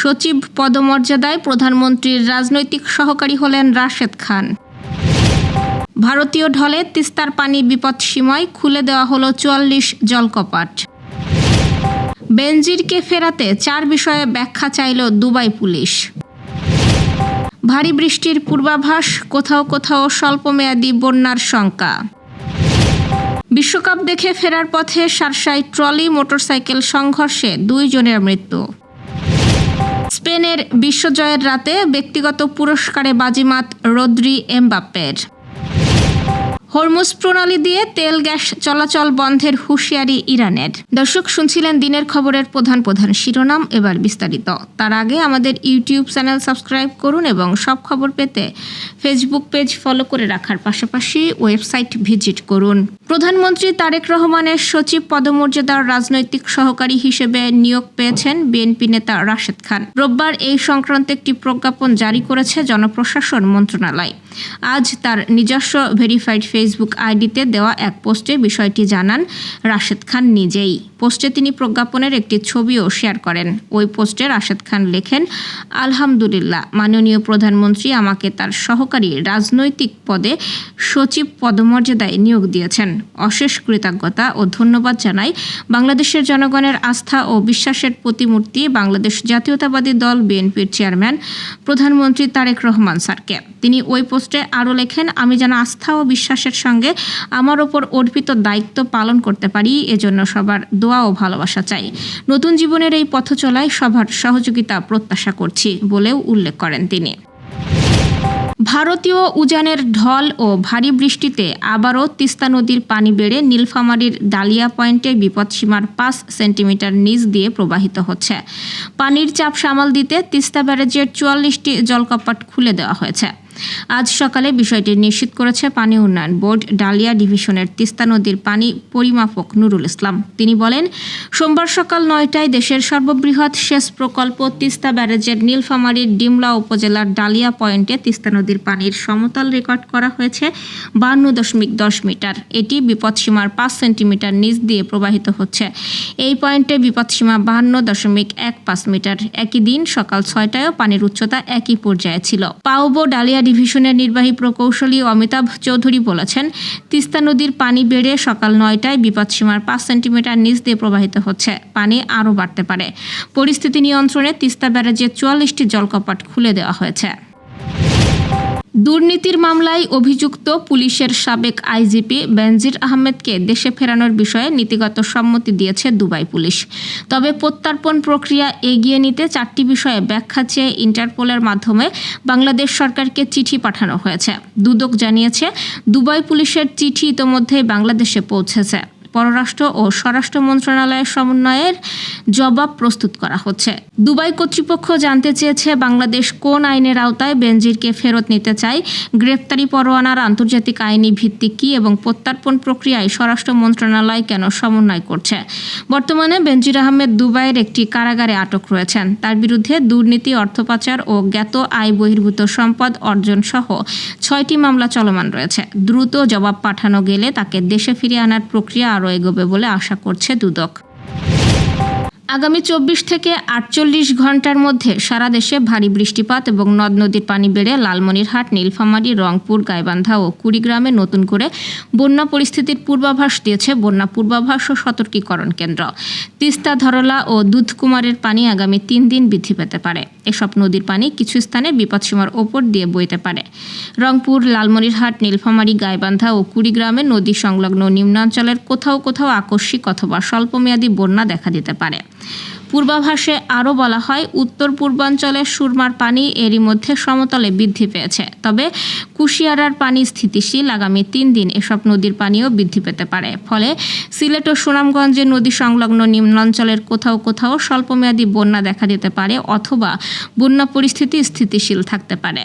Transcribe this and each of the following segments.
সচিব পদমর্যাদায় প্রধানমন্ত্রীর রাজনৈতিক সহকারী হলেন রাশেদ খান। ভারতীয় ঢলে তিস্তার পানি বিপদসীমায়, খুলে দেওয়া হলো 44 জলকপাট। বেনজিরকে ফেরাতে 4 বিষয়ে ব্যাখ্যা চাইল দুবাই পুলিশ। ভারী বৃষ্টির পূর্বাভাস, কোথাও কোথাও স্বল্পমেয়াদী বন্যার শঙ্কা। বিশ্বকাপ দেখে ফেরার পথে শার্শায় ট্রলি মোটরসাইকেল সংঘর্ষে 2 জনের মৃত্যু। স্পেনের বিশ্বজয়ের রাতে ব্যক্তিগত পুরস্কারে বাজিমাত রদ্রি এমবাপ্পের। হরমুজ প্রণালী দিয়ে তেল গ্যাস চলাচল বন্ধের হুঁশিয়ারি ইরানের। দর্শক, শুনছিলেন দিনের খবরের প্রধান প্রধান শিরোনাম, এবার বিস্তারিত। তার আগে আমাদের ইউটিউব চ্যানেল সাবস্ক্রাইব করুন এবং সব খবর পেতে ফেসবুক পেজ ফলো করে রাখার পাশাপাশি ওয়েবসাইট ভিজিট করুন। প্রধানমন্ত্রী তারেক রহমানের সচিব পদমর্যাদার রাজনৈতিক সহকারী হিসেবে নিয়োগ পেয়েছেন বিএনপি নেতা রাশেদ খান। রোববার এই সংক্রান্ত একটি প্রজ্ঞাপন জারি করেছে জনপ্রশাসন মন্ত্রণালয়। আজ তার নিজস্ব ভেরিফাইড ফেসবুক আইডিতে দেওয়া এক পোস্টে বিষয়টি জানান রাশেদ খান নিজেই। পোস্টে তিনি প্রজ্ঞাপনের একটি ছবিও শেয়ার করেন। ওই পোস্টে রাশেদ খান লেখেন, আলহামদুলিল্লাহ, মাননীয় প্রধানমন্ত্রী আমাকে তার সহকারী রাজনৈতিক পদে সচিব পদমর্যাদায় নিয়োগ দিয়েছেন। অশেষ কৃতজ্ঞতা ও ধন্যবাদ জানাই বাংলাদেশের জনগণের আস্থা ও বিশ্বাসের প্রতিমূর্তি বাংলাদেশ জাতীয়তাবাদী দল বিএনপির চেয়ারম্যান প্রধানমন্ত্রী তারেক রহমান স্যারকে। তিনি ওই পোস্টে আরও লেখেন, আমি যেন আস্থা ও বিশ্বাসের সঙ্গে আমার ওপর অর্পিত দায়িত্ব পালন করতে পারি, এজন্য সবার দোয়া ও ভালোবাসা চাই। নতুন জীবনের এই পথ চলায় সবার সহযোগিতা প্রত্যাশা করছি বলেও উল্লেখ করেন তিনি। ভারতীয় উজানের ঢল ও ভারী বৃষ্টিতে আবারও তিস্তা নদীর পানি বেড়ে নীলফামারীর ডালিয়া পয়েন্টে বিপদসীমার 5 সেন্টিমিটার নিচ দিয়ে প্রবাহিত হচ্ছে। পানির চাপ সামাল দিতে তিস্তা ব্যারেজের 44টি জলকপাট খুলে দেওয়া হয়েছে। আজ সকালে বিষয়টি নিশ্চিত করেছে পানি উন্নয়ন বোর্ড ডালিয়া ডিভিশনের তিস্তা নদীর পানি পরিমাপক নুরুল ইসলাম। তিনি বলেন, সোমবার সকাল 9টায় দেশের সর্ববৃহৎ সেচ প্রকল্প তিস্তা ব্যারেজের নীলফামারীর ডিমলা উপজেলার ডালিয়া পয়েন্টে তিস্তা নদীর পানির সমতল রেকর্ড করা হয়েছে 52.10 মিটার। এটি বিপদসীমার 5 সেন্টিমিটার নিচ দিয়ে প্রবাহিত হচ্ছে। এই পয়েন্টে বিপদসীমা 52.15 মিটার। একই দিন সকাল 6টায়ও পানির উচ্চতা একই পর্যায়ে ছিল। পাউবো ডালিয়া ডিভিশনের নির্বাহী প্রকৌশলী অমিতাভ চৌধুরী বলেছেন, তিস্তা নদীর পানি বেড়ে সকাল 9টায় বিপদসীমার 5 সেন্টিমিটার নিচ দিয়ে প্রবাহিত হচ্ছে। পানি আরও বাড়তে পারে। পরিস্থিতি নিয়ন্ত্রণে তিস্তা ব্যারেজে 44টি জলকপাট খুলে দেওয়া হয়েছে। দুর্নীতির মামলায় অভিযুক্ত পুলিশের সাবেক আইজিপি বেনজির আহমেদকে দেশে ফেরানোর বিষয়ে নীতিগত সম্মতি দিয়েছে দুবাই পুলিশ। তবে প্রত্যর্পণ প্রক্রিয়া এগিয়ে নিতে 4টি বিষয়ে ব্যাখ্যা চেয়ে ইন্টারপোলের মাধ্যমে বাংলাদেশ সরকারকে চিঠি পাঠানো হয়েছে। দুদক জানিয়েছে, দুবাই পুলিশের চিঠি ইতোমধ্যেই বাংলাদেশে পৌঁছেছে। পররাষ্ট্র ও স্বরাষ্ট্র মন্ত্রণালয়ের সমন্বয়ের জবাব প্রস্তুত করা হচ্ছে। দুবাই কর্তৃপক্ষ জানতে চেয়েছে, বাংলাদেশ কোন আইনের আওতায় বেনজিরকে ফেরত নিতে চায়, গ্রেফতারি পরোয়ানার আন্তর্জাতিক আইনি ভিত্তি কী এবং প্রত্যর্পণ প্রক্রিয়ায় স্বরাষ্ট্র মন্ত্রণালয় কেন সমন্বয় করছে। বর্তমানে বেনজির আহমেদ দুবাইয়ের একটি কারাগারে আটক রয়েছেন। তার বিরুদ্ধে দুর্নীতি, অর্থপাচার ও জ্ঞাত আয় বহির্ভূত সম্পদ অর্জন সহ 6টি মামলা চলমান রয়েছে। দ্রুত জবাব পাঠানো গেলে তাকে দেশে ফিরিয়ে আনার প্রক্রিয়া আরও এগোবে বলে আশা করছে দুদক। আগামী 24 থেকে 48 ঘন্টার মধ্যে সারা দেশে ভারী বৃষ্টিপাত এবং নদ নদীর পানি বেড়ে লালমনিরহাট, নীলফামারী, রংপুর, গাইবান্ধা ও কুড়িগ্রামে নতুন করে বন্যা পরিস্থিতির পূর্বাভাস দিয়েছে বন্যা পূর্বাভাস ও সতর্কীকরণ কেন্দ্র। তিস্তা, ধরলা ও দুধকুমারের পানি আগামী 3 দিন বৃদ্ধি পেতে পারে। এসব নদীর পানি কিছু স্থানে বিপদসীমার ওপর দিয়ে বইতে পারে। রংপুর, লালমনিরহাট, নীলফামারী, গাইবান্ধা ও কুড়িগ্রামে নদী সংলগ্ন নিম্নাঞ্চলের কোথাও কোথাও আকস্মিক অথবা স্বল্পমেয়াদী বন্যা দেখা দিতে পারে। পূর্বাভাসে আরও বলা হয়, উত্তর পূর্বাঞ্চলের সুরমার পানি এরই মধ্যে সমতলে বৃদ্ধি পেয়েছে। তবে কুশিয়ারার পানি স্থিতিশীল। আগামী 3 দিন এসব নদীর পানিও বৃদ্ধি পেতে পারে। ফলে সিলেট ও সুনামগঞ্জের নদী সংলগ্ন নিম্নাঞ্চলের কোথাও কোথাও স্বল্পমেয়াদী বন্যা দেখা দিতে পারে অথবা বন্যা পরিস্থিতি স্থিতিশীল থাকতে পারে।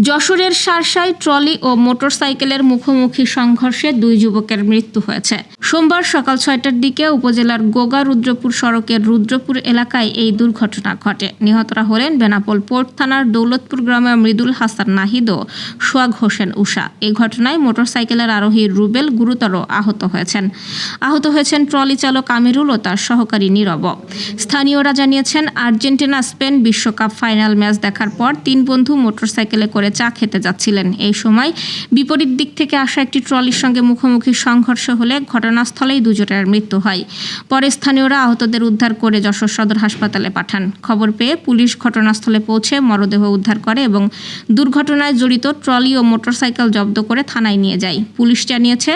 যশোরের শার্শায় ট্রলি ও মোটরসাইকেলের মুখোমুখি সংঘর্ষে 2 যুবকের মৃত্যু হয়েছে। সোমবার সকাল 6টার দিকে উপজেলার গোগা রুদ্রপুর সড়কের রুদ্রপুর এলাকায় এই দুর্ঘটনা ঘটে। নিহতরা হলেন বেনাপোল পোর্ট থানার দৌলতপুর গ্রামের মৃদুল হাসান নাহিদ ও সোহাগ হোসেন উষা। এই ঘটনায় মোটরসাইকেলের আরোহী রুবেল গুরুতর আহত হয়েছেন ট্রলি চালক আমিরুল ও তার সহকারী নীরব। স্থানীয়রা জানিয়েছেন, আর্জেন্টিনা স্পেন বিশ্বকাপ ফাইনাল ম্যাচ দেখার পর 3 বন্ধু মোটরসাইকেলে করে চা খেতে যাচ্ছিলেন। এই সময় বিপরীত দিক থেকে আসা একটি ট্রলির সঙ্গে মুখোমুখি সংঘর্ষ হলে ঘটনাস্থলেই 2 জনের মৃত্যু হয়। পরে স্থানীয়রা আহতদের উদ্ধার করে যশোর সদর হাসপাতালে পাঠান। খবর পেয়ে পুলিশ ঘটনাস্থলে পৌঁছে মরদেহ উদ্ধার করে এবং দুর্ঘটনায় জড়িত ট্রলি ও মোটরসাইকেল জব্দ করে থানায় নিয়ে যায়। পুলিশ জানিয়েছে,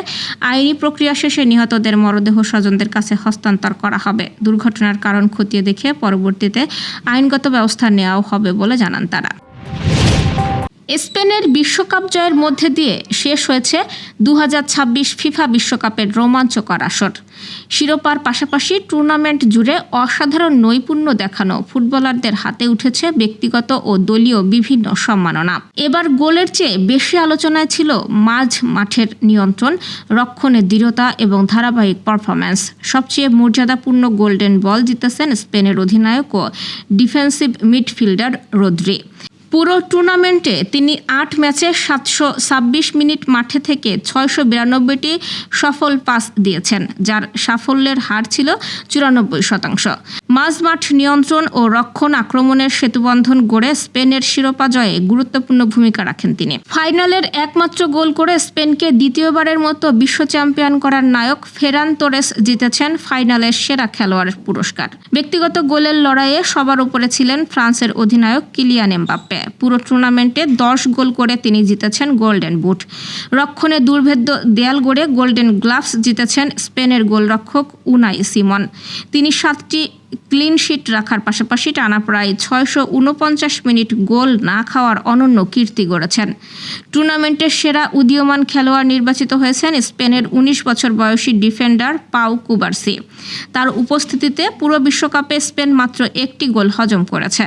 আইনি প্রক্রিয়া শেষে নিহতদের মরদেহ স্বজনদের কাছে হস্তান্তর করা হবে। দুর্ঘটনার কারণ খতিয়ে দেখে পরবর্তীতে আইনগত ব্যবস্থা নেওয়া হবে বলে জানান তারা। স্পেনের বিশ্বকাপ জয়ের মধ্যে দিয়ে শেষ হয়েছে 2026 ফিফা বিশ্বকাপের রোমাঞ্চকর আসর। শিরোপার পাশাপাশি টুর্নামেন্ট জুড়ে অসাধারণ নৈপুণ্য দেখানো ফুটবলারদের হাতে উঠেছে ব্যক্তিগত ও দলীয় বিভিন্ন সম্মাননা। এবার গোলের চেয়ে বেশি আলোচনায় ছিল মাঝ মাঠের নিয়ন্ত্রণ, রক্ষণে দৃঢ়তা এবং ধারাবাহিক পারফরম্যান্স। সবচেয়ে মর্যাদাপূর্ণ গোল্ডেন বল জিতেছেন স্পেনের অধিনায়ক ও ডিফেন্সিভ মিডফিল্ডার রদ্রি। পুরো টুর্নামেন্টে তিনি 8 ম্যাচে 726 মিনিট মাঠে থেকে 692টি সফল পাস দিয়েছেন, যার সাফল্যের হার ছিল 94%। মাঝমাঠ নিয়ন্ত্রণ ও রক্ষণ আক্রমণের সেতুবন্ধন গড়ে স্পেনের শিরোপা জয়ে গুরুত্বপূর্ণ ভূমিকা রাখেন তিনি। ফাইনালের একমাত্র গোল করে স্পেনকে দ্বিতীয়বারের মতো বিশ্ব চ্যাম্পিয়ন করার নায়ক ফেরান তোরেস জিতেছেন ফাইনালের সেরা খেলোয়াড়ের পুরস্কার। ব্যক্তিগত গোলের লড়াইয়ে সবার উপরে ছিলেন ফ্রান্সের অধিনায়ক কিলিয়ান এমবাপ্পে। পুরো টুর্নামেন্টে 10 গোল করে তিনি জিতেছেন গোল্ডেন বুট। রক্ষণে দুর্ভেদ্য দেয়াল গড়ে গোল্ডেন গ্লাভস জিতেছেন স্পেনের গোলরক্ষক উনাই সিমন। তিনি 7টি ক্লিন শিট রাখার পাশাপাশি টানা প্রায় 649 মিনিট গোল না খাওয়ার অনন্য কীর্তি গড়েছেন। টুর্নামেন্টের সেরা উদীয়মান খেলোয়াড় নির্বাচিত হয়েছেন স্পেনের 19 বছর বয়সী ডিফেন্ডার পাউ কুবার্সি। তার উপস্থিতিতে পুরো বিশ্বকাপে স্পেন মাত্র 1টি গোল হজম করেছে।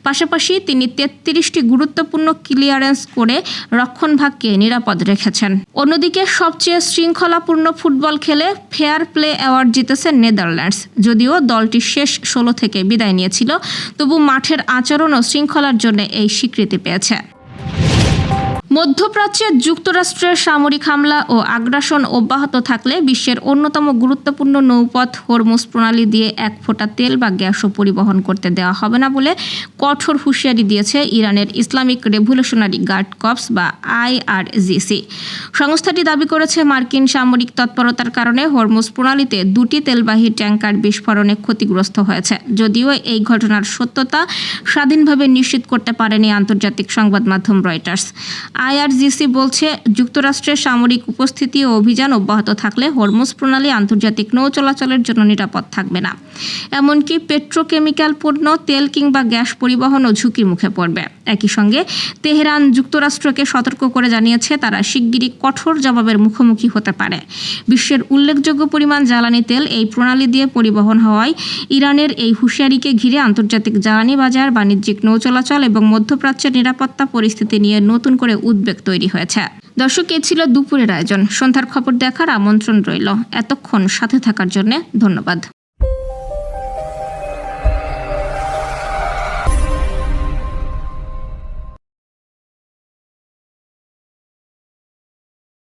পাশাপাশি তিনি 33টি গুরুত্বপূর্ণ ক্লিয়ারেন্স করে রক্ষণভাগকে নিরাপদ রেখেছেন। অন্যদিকে সবচেয়ে শৃঙ্খলাপূর্ণ ফুটবল খেলে ফেয়ার প্লে অ্যাওয়ার্ড জিতেছেন নেদারল্যান্ডস। যদিও দলটি শেষ 16 থেকে বিদায় নিয়েছিল, তবু মাঠের আচরণ ও শৃঙ্খলার জন্য এই স্বীকৃতি পেয়েছে। মধ্যপ্রাচ্যে যুক্তরাষ্ট্রের সামরিক হামলা ও আগ্রাসন অব্যাহত থাকলে বিশ্বের অন্যতম গুরুত্বপূর্ণ নৌপথ হরমুজ প্রণালী দিয়ে 1 ফোঁটা তেল বা গ্যাসও পরিবহন করতে দেওয়া হবে না বলে কঠোর হুঁশিয়ারি দিয়েছে ইরানের ইসলামিক রেভলিউশনারি গার্ড কর্পস বা IRGC। সংস্থাটি দাবি করেছে, মার্কিন সামরিক তৎপরতার কারণে হরমুজ প্রণালীতে 2টি তেলবাহী ট্যাঙ্কার বিস্ফোরণে ক্ষতিগ্রস্ত হয়েছে। যদিও এই ঘটনার সত্যতা স্বাধীনভাবে নিশ্চিত করতে পারেনি আন্তর্জাতিক সংবাদ মাধ্যম রয়টার্স। IRGC বলছে, যুক্তরাষ্ট্রের সামরিক উপস্থিতি ও অভিযান অব্যাহত থাকলে হরমুজ প্রণালী আন্তর্জাতিক নৌ চলাচলের জন্য নিরাপদ থাকবে না। এমনকি পেট্রোকেমিক্যাল পণ্য, তেল কিংবা গ্যাস পরিবহনও ঝুঁকির মুখে পড়বে। একই সঙ্গে তেহরান যুক্তরাষ্ট্রকে সতর্ক করে জানিয়েছে, তারা শিগগিরই কঠোর জবাবের মুখোমুখি হতে পারে। বিশ্বের উল্লেখযোগ্য পরিমাণ জ্বালানি তেল এই প্রণালী দিয়ে পরিবহন হওয়ায় ইরানের এই হুঁশিয়ারিকে ঘিরে আন্তর্জাতিক জ্বালানি বাজার, বাণিজ্যিক নৌ চলাচল এবং মধ্যপ্রাচ্যের নিরাপত্তা পরিস্থিতি নিয়ে নতুন করে উদ্বেগ তৈরি হয়েছে। দর্শক, এই ছিল দুপুরের আয়োজন। সন্ধ্যার খবর দেখার আমন্ত্রণ রইল। এতক্ষণ সাথে থাকার জন্য ধন্যবাদ।